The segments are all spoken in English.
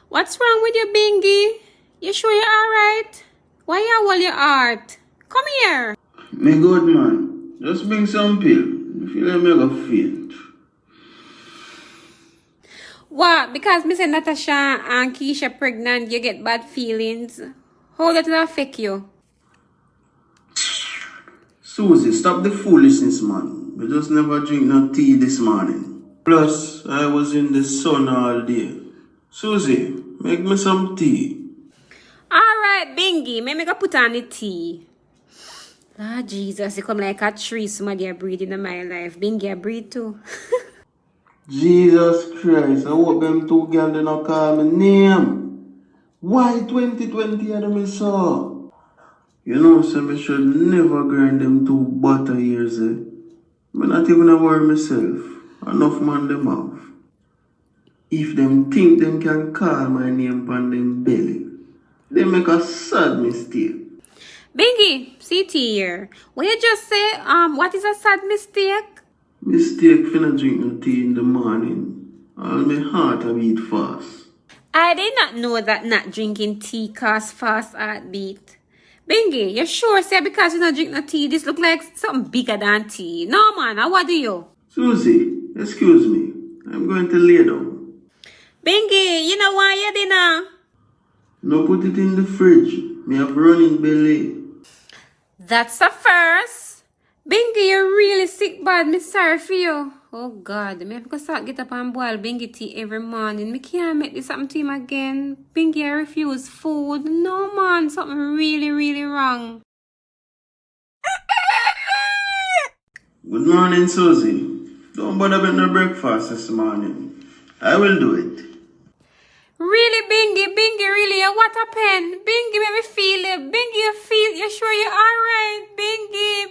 What's wrong with you, Bingy? You sure you're alright? Why you hold your heart? Come here. Me good, man. Just bring some pill. I feel like me go faint. What? Because Miss Natasha and Keisha pregnant, you get bad feelings? How does it affect you? Susie, stop the foolishness, man. We just never drink no tea this morning. Plus, I was in the sun all day. Susie, make me some tea. Alright, Bingy, make me go put on the tea. Ah, Jesus, you come like a tree, somebody a breathe in my life. Bingy, I breathe too. Jesus Christ, I hope them two girls do not call me name. Why 2020 are them saw? You know, so me should never grind them two butter ears, eh? Me not even a worry myself. Enough man them have. If them think them can call my name on them belly, they make a sad mistake. Bingy, see tea here. What you just say? What is a sad mistake? Mistake finna drink no tea in the morning. All my heart a beat fast. I did not know that not drinking tea causes fast heartbeat. Bingy, you sure say because you not drink no tea, this look like something bigger than tea? No man, what do you? Susie, excuse me. I'm going to lay down. Bingy, you know why you dinner? No, put it in the fridge. Me have running belly. That's a first. Bingy, you're really sick bad. Me sorry for you. Oh God, me have to start get up and boil Bingy tea every morning. Me can't make this happen to him again. Bingy, I refuse food. No man, something really, really wrong. Good morning, Susie. Don't bother with no breakfast this morning. I will do it. Really, Bingy, really, what happened? Bingy, make me feel it. Bingy, you sure you're alright? Bingy,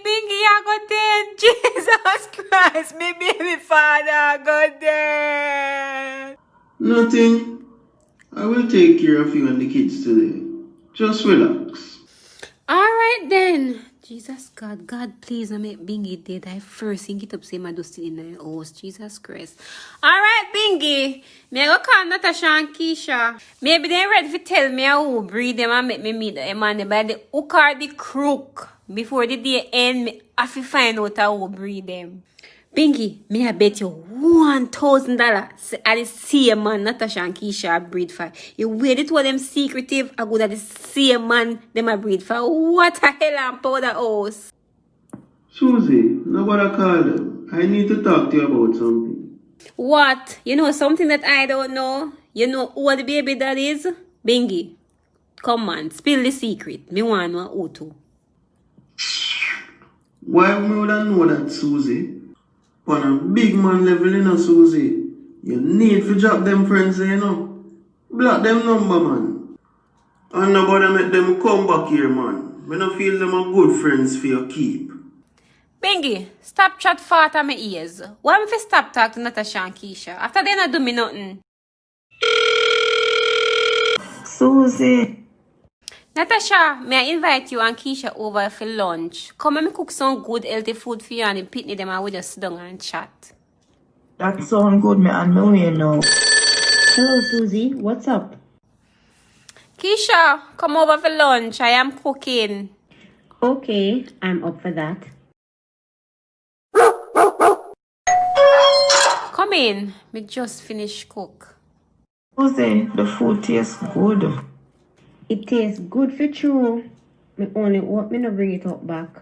I got dead. Jesus Christ, me baby father got dead. Nothing. I will take care of you and the kids today. Just relax. Alright then. Jesus God, please don't make Bingy dead. I first think it up say my dusty in the house. Jesus Christ. Alright, Bingy. Me go call Natasha and Keisha. Maybe they ready to tell me who breed them and make me meet them and by the hook or the crook. Before the day end, me have to find out who breed them. Bingy, me I bet you $1,000 at the same man Natasha and Keisha breed for. You wait it for them secretive, I go at the same man them a breed for. What a hell and powder house. Susie, nobody call them. I need to talk to you about something. What? You know something that I don't know? You know who the baby that is? Bingy, come on, spill the secret. Me want to know who to. Why would I know that, Susie? On a big man level, you know, Susie. You need to drop them friends, you know. Block them number, man. And nobody make them come back here, man. We don't feel them are good friends for your keep. Bingy, stop chat fart on my ears. Why if I stop talk to Natasha and Keisha? After they not do me nothing. Susie. Natasha, may I invite you and Keisha over for lunch? Come and me cook some good healthy food for you and the pitney them and we just sit down and chat. That sound good, me and know you know. Hello, Susie. What's up? Keisha, come over for lunch. I am cooking. Okay, I'm up for that. Come in. Me just finished cook. Susie, the food tastes good. It tastes good for true. Me only hope me no bring it up back.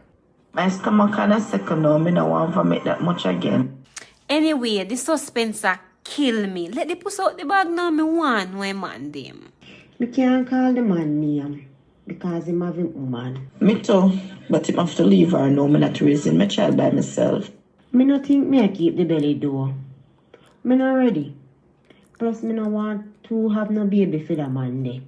My stomach kinda sick now. Me no want to make that much again. Anyway, the suspense a kill me. Let the puss out the bag now. Me want no man them. Me can't call the man name because him have him woman. Me too. But him have to leave her now. Me not raising my child by myself. Me no think me a keep the belly door. Me not ready. Plus me no want to have no baby for the man there.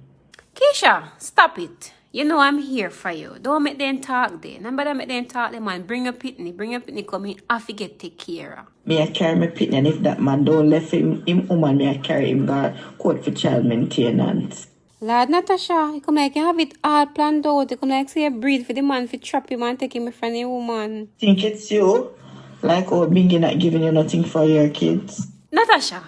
Keisha, stop it. You know I'm here for you. Don't make them talk there. Nobody make them talk there, man. Bring your pitney come in. I forget take care of. Me I carry my pitney and if that man don't left him woman, me I carry him God court for child maintenance. Lord Natasha, you come like you have it all planned out. You come like say you breathe for the man for trap him and take him from the woman. Think it's you? Like oh Bingy not giving you nothing for your kids? Natasha,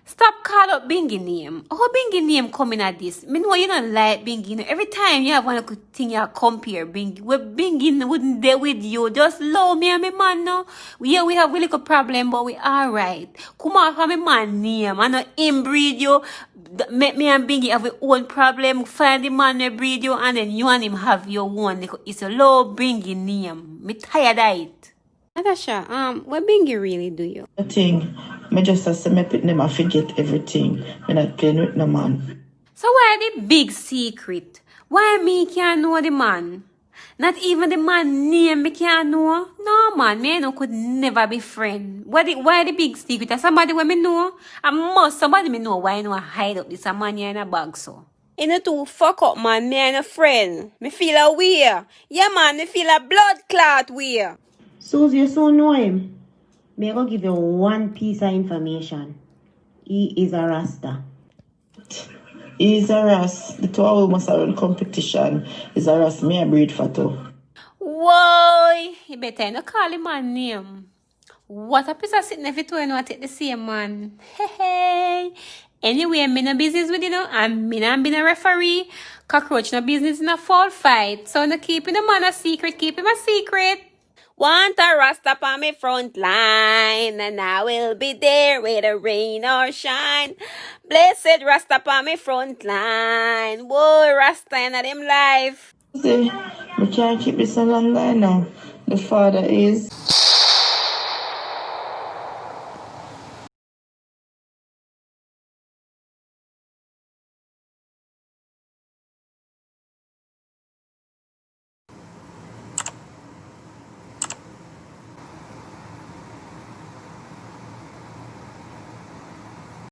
Stop call up Bingy name. How Bingy name coming at this? Me know you don't like Bingy. No. Every time you have one good thing you compare Bingy. Well, Bingy wouldn't there with you. Just love me and me man no. Yeah, we have really good problem, but we alright. Come on for me man name. I know him breed you. Make me and Bingy have our own problem. Find the man that breed you and then you and him have your own. It's a low Bingy name. Me tired of it. Natasha, what Bingy really do you? The thing, me just as me put them I forget everything. Me not playing with no man. So why the big secret? Why me can't know the man? Not even the man name me can't know? No man, me and no could never be friend. Why the big secret? Is somebody where me know? I must somebody me know why I know hide up this a man here in a bag so. In a two fuck up man, me and a friend. Me feel a weird. Yeah man, me feel a blood clot weird. Susie, you so know him. Me go give you one piece of information. He is a Rasta. He's a ras. The two of us must have a competition. He's a ras. Me a breed for two. Whoa, you better not call him my name. What a piece of sitting if you two and take the same man. Hey. Anyway, me no business with you know, and me not been a referee. Cockroach no business in a fall fight. So no keeping the man a secret, keep him a secret. Want a Rasta on me front line, and I will be there whether rain or shine. Blessed Rasta on me front line. Whoa, Rasta in them life. See, we can't keep this a long line now. The father is